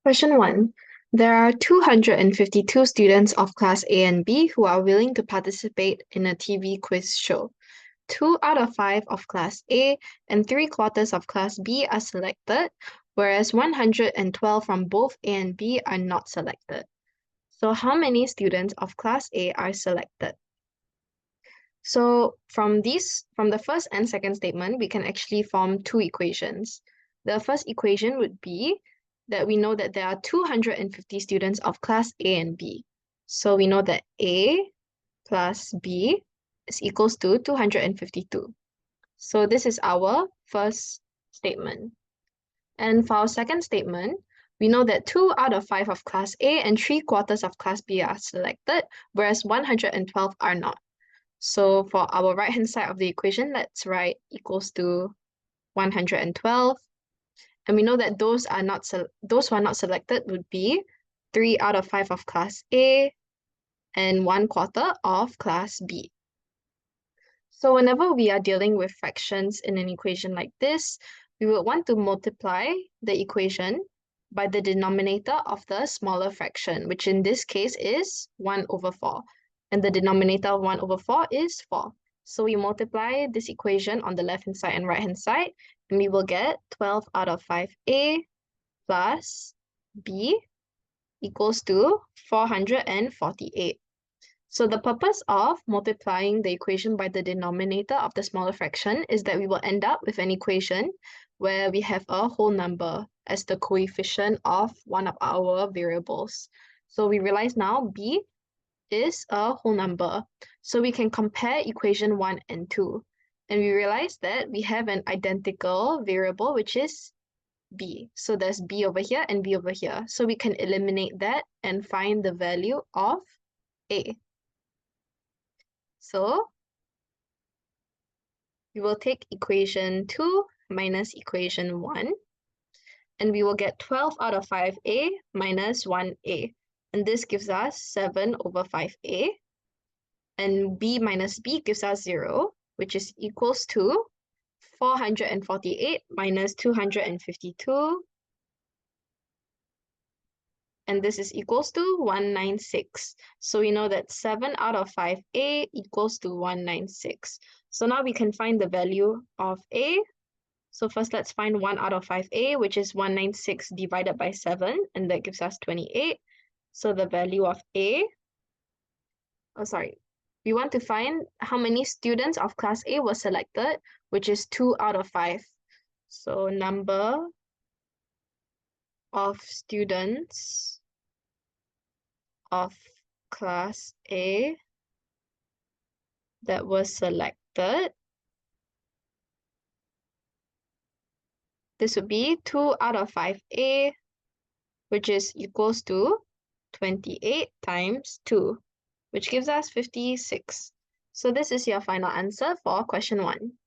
Question 1. There are 252 students of Class A and B who are willing to participate in a TV quiz show. 2 out of 5 of Class A and 3/4 of Class B are selected, whereas 112 from both A and B are not selected. So how many students of Class A are selected? So from the first and second statement, we can actually form two equations. The first equation would be that we know that there are 250 students of Class A and B. So we know that A plus B is equals to 252. So this is our first statement. And for our second statement, we know that 2 out of 5 of Class A and 3/4 of Class B are selected, whereas 112 are not. So for our right-hand side of the equation, let's write equals to 112. And we know that those who are not selected would be 3 out of 5 of Class A and 1/4 of Class B. So whenever we are dealing with fractions in an equation like this, we would want to multiply the equation by the denominator of the smaller fraction, which in this case is 1/4. And the denominator of 1/4 is 4. So we multiply this equation on the left-hand side and right-hand side, and we will get 12 out of 5A plus B equals to 448. So the purpose of multiplying the equation by the denominator of the smaller fraction is that we will end up with an equation where we have a whole number as the coefficient of one of our variables. So we realize now B is a whole number. So we can compare equation 1 and 2. And we realize that we have an identical variable, which is B. So there's B over here and B over here. So we can eliminate that and find the value of A. So we will take equation 2 minus equation 1, and we will get 12 out of 5A minus 1A. And this gives us 7/5A. And B minus B gives us 0, which is equals to 448 minus 252. And this is equals to 196. So we know that 7 out of 5A equals to 196. So now we can find the value of A. So first let's find 1 out of 5A, which is 196 divided by 7, and that gives us 28. So the value of A, we want to find how many students of Class A were selected, which is 2 out of 5. So number of students of Class A that was selected, this would be 2 out of 5A, which is equals to 28 times 2, which gives us 56. So this is your final answer for question 1.